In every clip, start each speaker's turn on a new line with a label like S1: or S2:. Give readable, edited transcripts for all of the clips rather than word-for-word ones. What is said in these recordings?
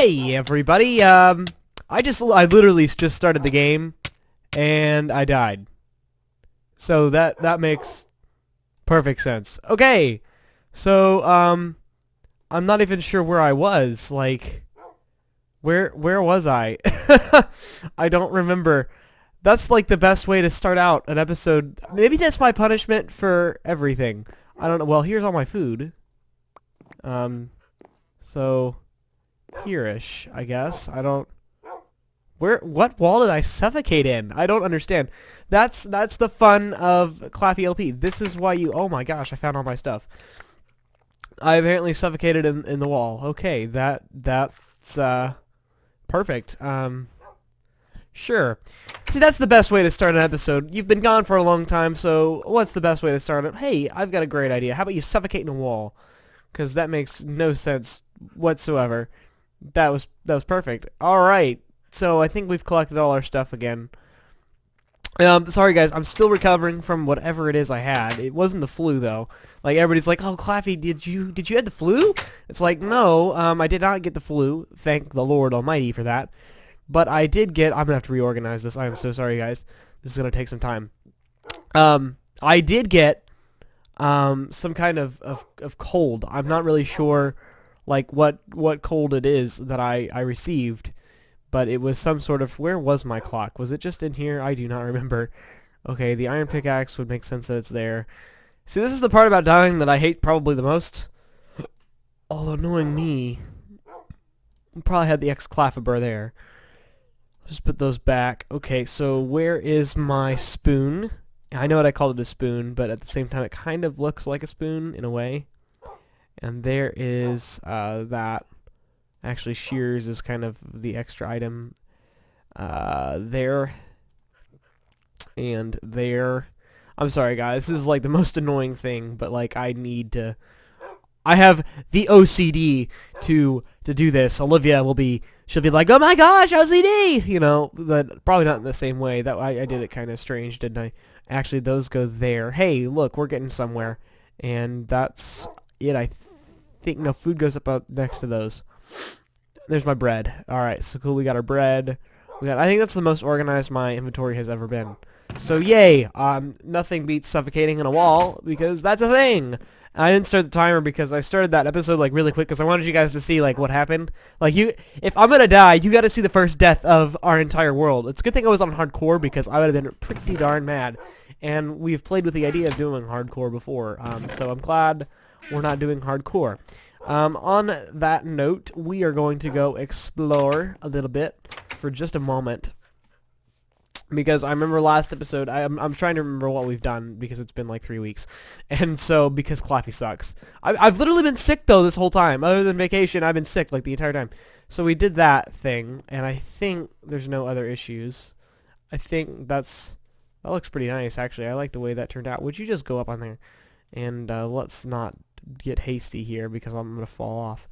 S1: Hey everybody, I literally just started the game and I died. So that makes perfect sense. Okay. So I'm not even sure where I was. Like where was I? I don't remember. That's like the best way to start out an episode. Maybe that's my punishment for everything. I don't know. Well, here's all my food. So here-ish, I guess. I don't... What wall did I suffocate in? I don't understand. That's the fun of ClaffeyLP. This is why you... Oh my gosh, I found all my stuff. I apparently suffocated in the wall. Okay, that's perfect. Sure. See, that's the best way to start an episode. You've been gone for a long time, so what's the best way to start it? Hey, I've got a great idea. How about you suffocate in a wall? Because that makes no sense whatsoever. That was perfect. All right. So I think we've collected all our stuff again. Sorry guys, I'm still recovering from whatever it is I had. It wasn't the flu though. Like everybody's like, "Oh, Claffey, did you have the flu?" It's like, "No, I did not get the flu. Thank the Lord Almighty for that." But I did get... I'm gonna have to reorganize this. I am so sorry, guys. This is gonna take some time. I did get some kind of cold. I'm not really sure like what cold it is that I received, but it was some sort of... Where was my clock? Was it just in here? I do not remember. Okay, the iron pickaxe would make sense that it's there. See, this is the part about dying that I hate probably the most. Although knowing me, probably had the Excalibur there. Just put those back. Okay, so where is my spoon? I know what I called it a spoon, but at the same time it kind of looks like a spoon in a way. And there is that. Actually, shears is kind of the extra item. There. And there. I'm sorry, guys. This is like the most annoying thing, but like I need to... I have the OCD to do this. Olivia will be... She'll be like, "Oh my gosh, OCD!" You know, but probably not in the same way. That I did it kind of strange, didn't I? Actually, those go there. Hey, look, we're getting somewhere. And that's it, I think. No, food goes up next to those. There's my bread. Alright, so cool. We got our bread. I think that's the most organized my inventory has ever been. So, yay! Nothing beats suffocating in a wall, because that's a thing! I didn't start the timer because I started that episode like really quick because I wanted you guys to see like what happened. Like if I'm gonna die, you gotta see the first death of our entire world. It's a good thing I was on hardcore because I would have been pretty darn mad. And we've played with the idea of doing hardcore before, so I'm glad we're not doing hardcore. On that note, we are going to go explore a little bit for just a moment. Because I remember last episode, I'm trying to remember what we've done because it's been like 3 weeks. And so, because Claffey sucks. I've literally been sick though this whole time. Other than vacation, I've been sick like the entire time. So we did that thing, and I think there's no other issues. I think that looks pretty nice actually. I like the way that turned out. Would you just go up on there? And let's not get hasty here because I'm going to fall off.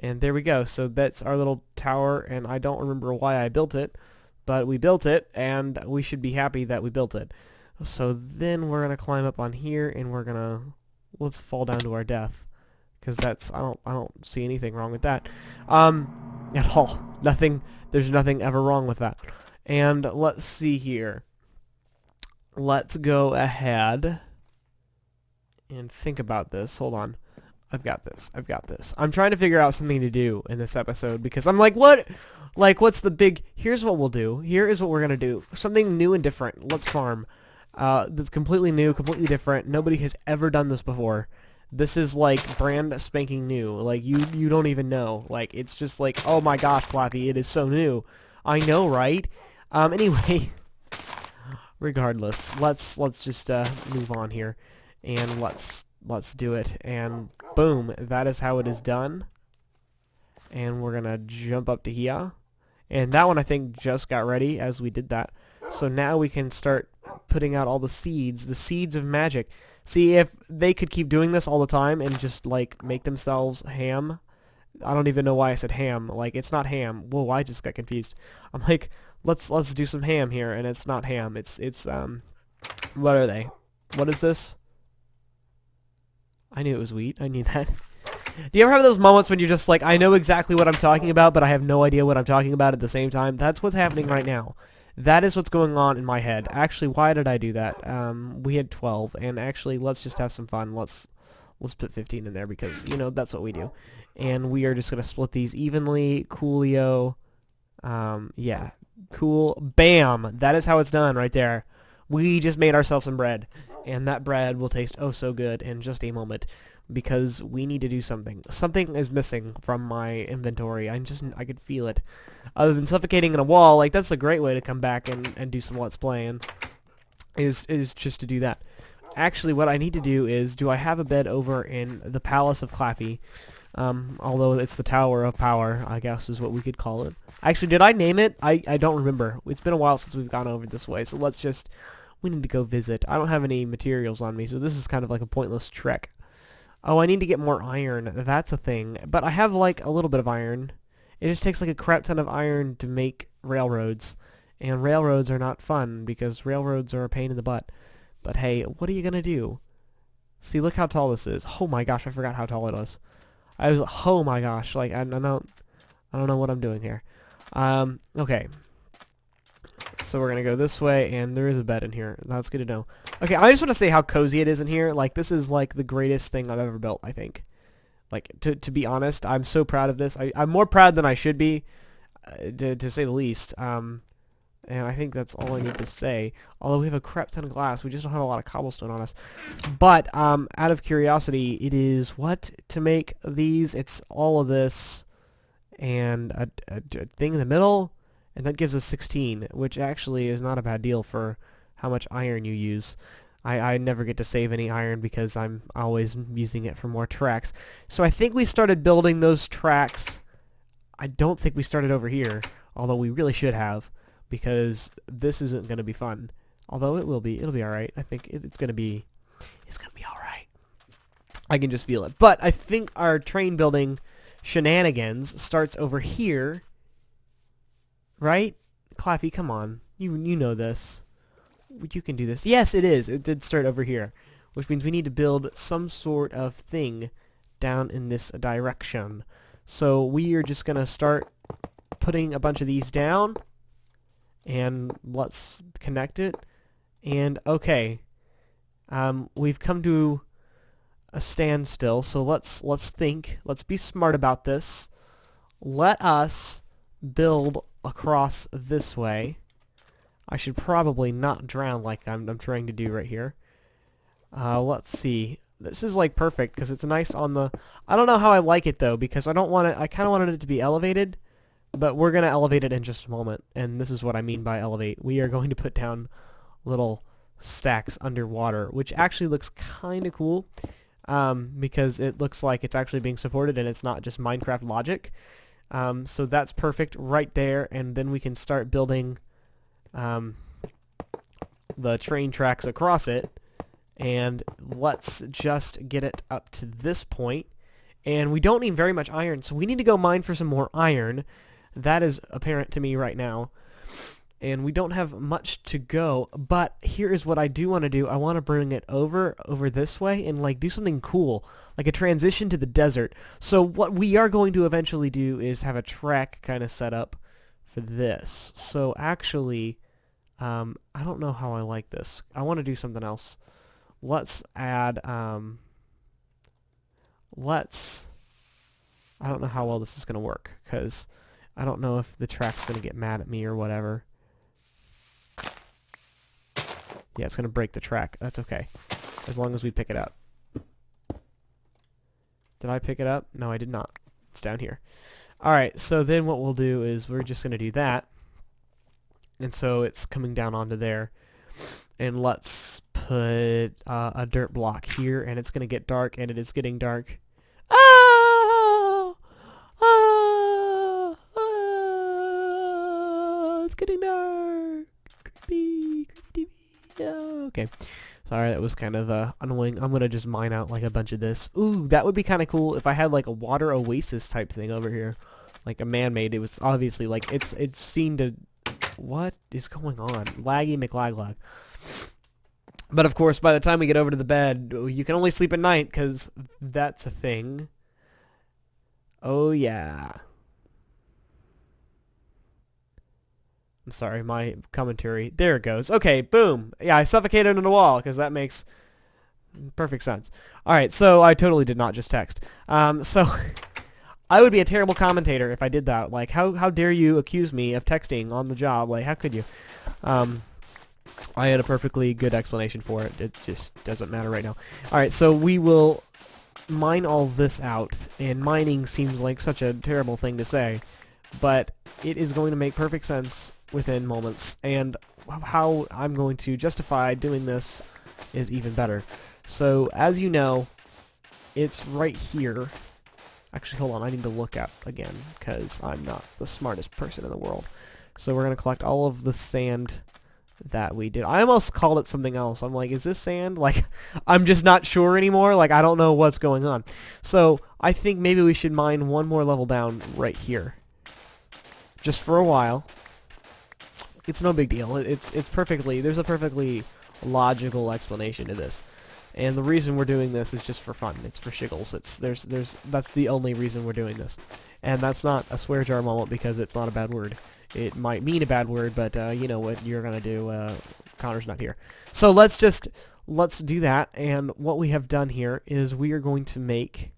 S1: And there we go. So that's our little tower, and I don't remember why I built it. But we built it, and we should be happy that we built it. So then we're gonna climb up on here, and we're gonna... Let's fall down to our death. Because that's... I don't see anything wrong with that. At all. Nothing... There's nothing ever wrong with that. And let's see here. Let's go ahead and think about this. Hold on. I've got this. I'm trying to figure out something to do in this episode because I'm like, what? Like, what's the big... Here's what we'll do. Here is what we're going to do. Something new and different. Let's farm. That's completely new, completely different. Nobody has ever done this before. This is, like, brand spanking new. Like, you don't even know. Like, it's just like, oh my gosh, Claffey, it is so new. I know, right? Anyway, regardless, let's just move on here. And let's do it. And boom, that is how it is done. And we're gonna jump up to here. And that one I think just got ready as we did that. So now we can start putting out all the seeds of magic. See, if they could keep doing this all the time and just like make themselves ham. I don't even know why I said ham. Like, it's not ham. Whoa, I just got confused. I'm like, let's do some ham here, and it's not ham. It's what are they? What is this? I knew it was wheat. I knew that. Do you ever have those moments when you're just like, I know exactly what I'm talking about, but I have no idea what I'm talking about at the same time? That's what's happening right now. That is what's going on in my head. Actually, why did I do that? We had 12, and actually, let's just have some fun. Let's put 15 in there because, you know, that's what we do. And we are just going to split these evenly. Coolio. Yeah. Cool. Bam! That is how it's done right there. We just made ourselves some bread. And that bread will taste oh so good in just a moment. Because we need to do something. Something is missing from my inventory. I could feel it. Other than suffocating in a wall, like that's a great way to come back and do some Let's Playing. Is just to do that. Actually, what I need to do is, do I have a bed over in the Palace of Claffey? Although it's the Tower of Power, I guess is what we could call it. Actually, did I name it? I don't remember. It's been a while since we've gone over this way, so let's just, we need to go visit. I don't have any materials on me, so this is kind of like a pointless trek. Oh, I need to get more iron. That's a thing. But I have, like, a little bit of iron. It just takes, like, a crap ton of iron to make railroads. And railroads are not fun, because railroads are a pain in the butt. But hey, what are you gonna do? See, look how tall this is. Oh my gosh, I forgot how tall it was. Oh my gosh, like, I don't know what I'm doing here. Okay. So we're gonna go this way, and there is a bed in here. That's good to know. Okay, I just want to say how cozy it is in here. Like, this is like the greatest thing I've ever built, I think. Like, to be honest, I'm so proud of this. I'm more proud than I should be, to say the least. And I think that's all I need to say. Although we have a crap ton of glass, we just don't have a lot of cobblestone on us. But out of curiosity, it is what to make these? It's all of this and a thing in the middle. And that gives us 16, which actually is not a bad deal for how much iron you use. I never get to save any iron because I'm always using it for more tracks. So I think we started building those tracks. I don't think we started over here, although we really should have, because this isn't going to be fun. Although it will be. It'll be alright. I think it's going to be alright. I can just feel it. But I think our train building shenanigans starts over here. Right? Claffey, come on. You know this. You can do this. Yes, it is. It did start over here. Which means we need to build some sort of thing down in this direction. So we are just going to start putting a bunch of these down. And let's connect it. And, okay. We've come to a standstill. So let's think. Let's be smart about this. Let us build across this way. I should probably not drown like I'm trying to do right here. Let's see. This is like perfect because it's nice on the... I don't know how I like it though because I don't want it... I kind of wanted it to be elevated, but we're going to elevate it in just a moment. And this is what I mean by elevate. We are going to put down little stacks underwater, which actually looks kind of cool because it looks like it's actually being supported and it's not just Minecraft logic. So that's perfect right there, and then we can start building the train tracks across it, and let's just get it up to this point, and we don't need very much iron, so we need to go mine for some more iron. That is apparent to me right now, and we don't have much to go, but here is what I do want to do. I want to bring it over this way and like do something cool, like a transition to the desert. So what we are going to eventually do is have a track kind of set up for this. So actually, I don't know how I like this. I want to do something else. Let's add, I don't know how well this is going to work, because I don't know if the track's going to get mad at me or whatever. Yeah, it's going to break the track. That's okay, as long as we pick it up. Did I pick it up? No, I did not. It's down here. Alright, so then what we'll do is we're just going to do that. And so it's coming down onto there. And let's put a dirt block here, and it's going to get dark, and it is getting dark. Oh! Oh! Oh! It's getting dark. Creepy. Creepy. Oh, okay. Sorry, that was kind of annoying. I'm going to just mine out like a bunch of this. Ooh, that would be kind of cool if I had like a water oasis type thing over here. Like a man-made. It was obviously like, it's seen to... What is going on? Laggy McLaglag. But of course, by the time we get over to the bed, you can only sleep at night because that's a thing. Oh yeah. I'm sorry, my commentary. There it goes. Okay, boom. Yeah, I suffocated into the wall because that makes perfect sense. All right, so I totally did not just text. So I would be a terrible commentator if I did that. Like, how dare you accuse me of texting on the job? Like, how could you? I had a perfectly good explanation for it. It just doesn't matter right now. All right, so we will mine all this out, and mining seems like such a terrible thing to say, but it is going to make perfect sense within moments, and how I'm going to justify doing this is even better. So, as you know, it's right here. Actually, hold on, I need to look up again, because I'm not the smartest person in the world. So we're going to collect all of the sand that we did. I almost called it something else. I'm like, is this sand? Like, I'm just not sure anymore. Like, I don't know what's going on. So, I think maybe we should mine one more level down right here. Just for a while. It's no big deal. It's perfectly, there's a perfectly logical explanation to this. And the reason we're doing this is just for fun. It's for shiggles. That's the only reason we're doing this. And that's not a swear jar moment because it's not a bad word. It might mean a bad word, but you know what you're gonna do. Connor's not here. So let's do that. And what we have done here is we are going to make,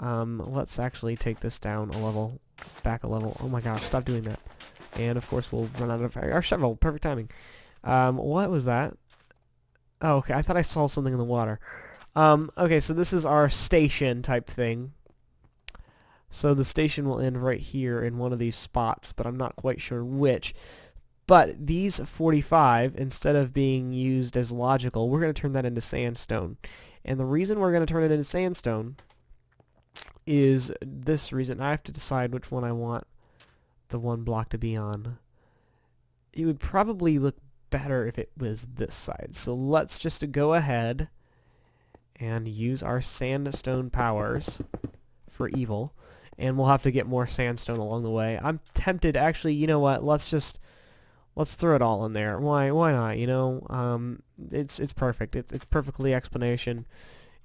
S1: let's actually take this down a level, back a level. Oh my gosh, stop doing that. And of course we'll run out of our shovel. Perfect timing. What was that? Oh, okay, I thought I saw something in the water. Okay, so this is our station type thing. So the station will end right here in one of these spots, but I'm not quite sure which. But these 45, instead of being used as logical, we're going to turn that into sandstone. And the reason we're going to turn it into sandstone is this reason. I have to decide which one I want the one block to be on. It would probably look better if it was this side. So let's just go ahead and use our sandstone powers for evil, and we'll have to get more sandstone along the way. I'm tempted, actually, you know what, let's throw it all in there. Why not, you know? It's perfect. It's perfectly explanation.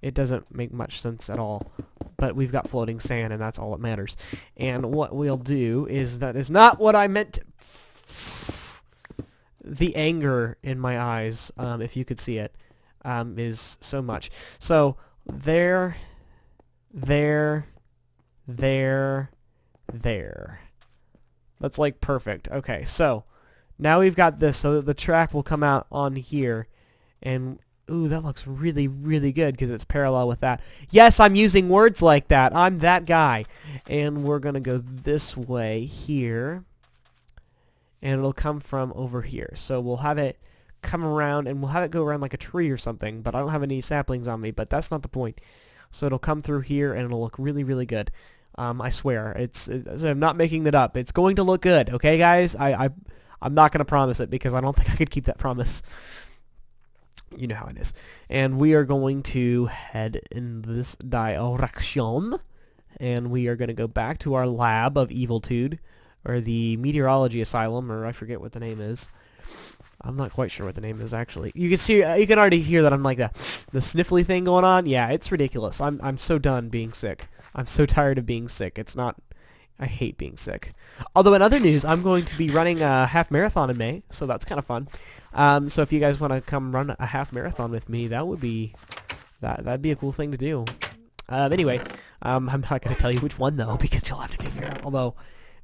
S1: It doesn't make much sense at all, but we've got floating sand, and that's all that matters. And what we'll do is, that is not what I meant to... The anger in my eyes, if you could see it, is so much. So, there. That's like perfect. Okay, so, now we've got this, so that the track will come out on here, and, ooh, that looks really, really good, because it's parallel with that. Yes, I'm using words like that. I'm that guy. And we're going to go this way here. And it'll come from over here. So we'll have it come around, and we'll have it go around like a tree or something, but I don't have any saplings on me, but that's not the point. So it'll come through here, and it'll look really, really good. I swear. I'm not making it up. It's going to look good, okay, guys? I'm not going to promise it, because I don't think I could keep that promise. You know how it is. And we are going to head in this direction, and we are going to go back to our lab of Eviltude, or the meteorology asylum, or I forget what the name is. I'm not quite sure what the name is, actually. You can see, you can already hear that I'm like the sniffly thing going on. Yeah, it's ridiculous. I'm so done being sick. I'm so tired of being sick. It's not, I hate being sick. Although in other news, I'm going to be running a half marathon in May, so that's kind of fun. So if you guys want to come run a half marathon with me, that would be, that'd be a cool thing to do. Anyway, I'm not going to tell you which one though, because you'll have to figure it out. Although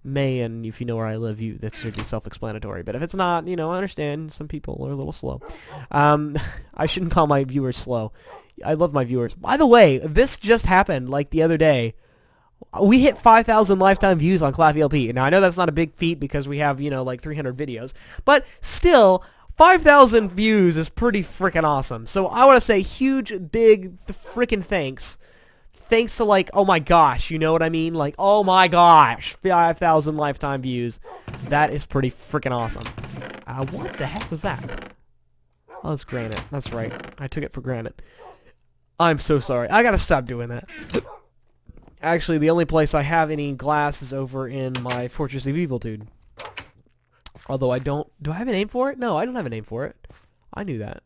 S1: May, and if you know where I live, that should be self-explanatory. But if it's not, you know, I understand. Some people are a little slow. I shouldn't call my viewers slow. I love my viewers. By the way, this just happened, like, the other day. We hit 5,000 lifetime views on ClaffeyLP. Now, I know that's not a big feat because we have, you know, like 300 videos. But still, 5,000 views is pretty freaking awesome. So I want to say huge, big, freaking thanks. Thanks to, like, oh my gosh, you know what I mean? Like, oh my gosh, 5,000 lifetime views. That is pretty freaking awesome. What the heck was that? Oh, it's granite. That's right. I took it for granted. I'm so sorry. I gotta stop doing that. Actually, the only place I have any glass is over in my Fortress of Eviltude. Although I don't... Do I have a name for it? No, I don't have a name for it. I knew that.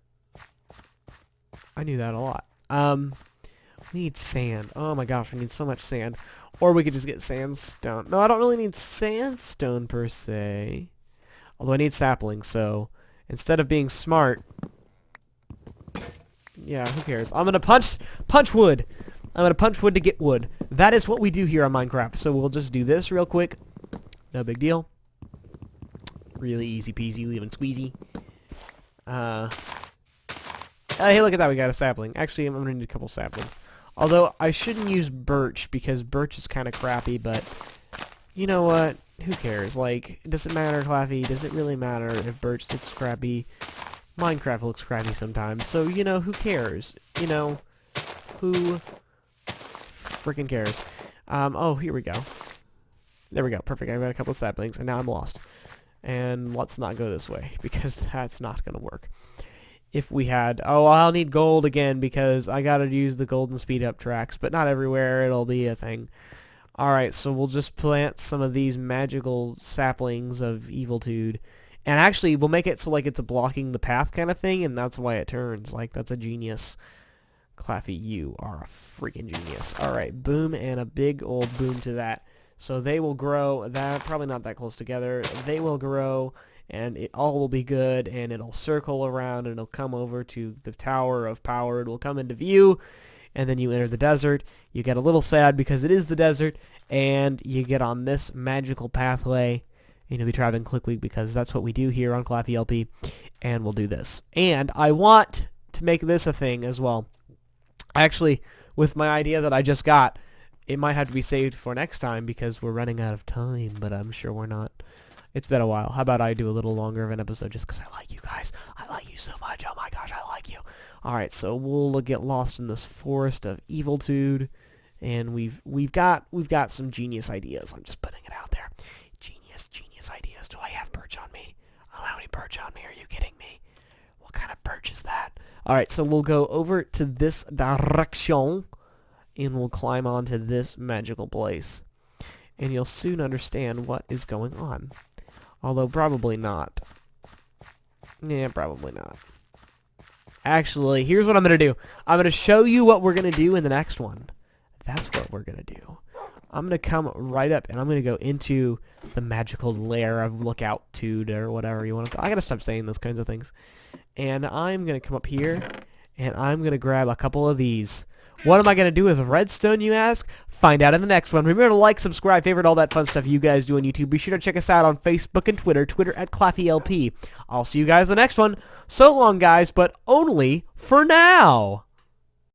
S1: I knew that a lot. We need sand. Oh my gosh, we need so much sand. Or we could just get sandstone. No, I don't really need sandstone per se. Although I need saplings, so instead of being smart, yeah, who cares? I'm gonna punch wood. I'm gonna punch wood to get wood. That is what we do here on Minecraft. So we'll just do this real quick. No big deal. Really easy peasy, lemon squeezy. Hey, look at that, we got a sapling. Actually, I'm gonna need a couple saplings. Although, I shouldn't use birch, because birch is kind of crappy, but you know what? Who cares? Like, does it matter, Claffey? Does it really matter if birch looks crappy? Minecraft looks crappy sometimes, so, you know, who cares? You know, who freaking cares? Oh, here we go. There we go, perfect. I've got a couple of saplings, and now I'm lost. And let's not go this way, because that's not gonna work. If we had... Oh, I'll need gold again, because I gotta use the golden speed up tracks, but not everywhere. It'll be a thing. Alright, so we'll just plant some of these magical saplings of eviltude. And actually, we'll make it so like it's a blocking the path kind of thing, and that's why it turns. Like, that's a genius. Claffey, you are a freaking genius. Alright, boom, and a big old boom to that. So they will grow. That probably not that close together. They will grow, and it all will be good, and it'll circle around, and it'll come over to the Tower of Power. It will come into view, and then you enter the desert. You get a little sad because it is the desert, and you get on this magical pathway, and you'll be traveling quickly because that's what we do here on ClaffeyLP, and we'll do this. And I want to make this a thing as well. Actually, with my idea that I just got, it might have to be saved for next time because we're running out of time, but I'm sure we're not. It's been a while. How about I do a little longer of an episode just because I like you guys. I like you so much. Oh my gosh, I like you. Alright, so we'll get lost in this forest of eviltude, and we've got some genius ideas. I'm just putting it out there. Genius ideas. Do I have birch on me? I don't have any birch on me. Are you kidding me? What kind of birch is that? Alright, so we'll go over to this direction, and we'll climb onto this magical place. And you'll soon understand what is going on. Although, probably not. Yeah, probably not. Actually, here's what I'm going to do. I'm going to show you what we're going to do in the next one. That's what we're going to do. I'm going to come right up, and I'm going to go into the magical lair of lookout-tude, or whatever you want to call it. I got to stop saying those kinds of things. And I'm going to come up here, and I'm going to grab a couple of these. What am I going to do with redstone, you ask? Find out in the next one. Remember to like, subscribe, favorite, all that fun stuff you guys do on YouTube. Be sure to check us out on Facebook and Twitter. Twitter at ClaffeyLP. I'll see you guys in the next one. So long, guys, but only for now.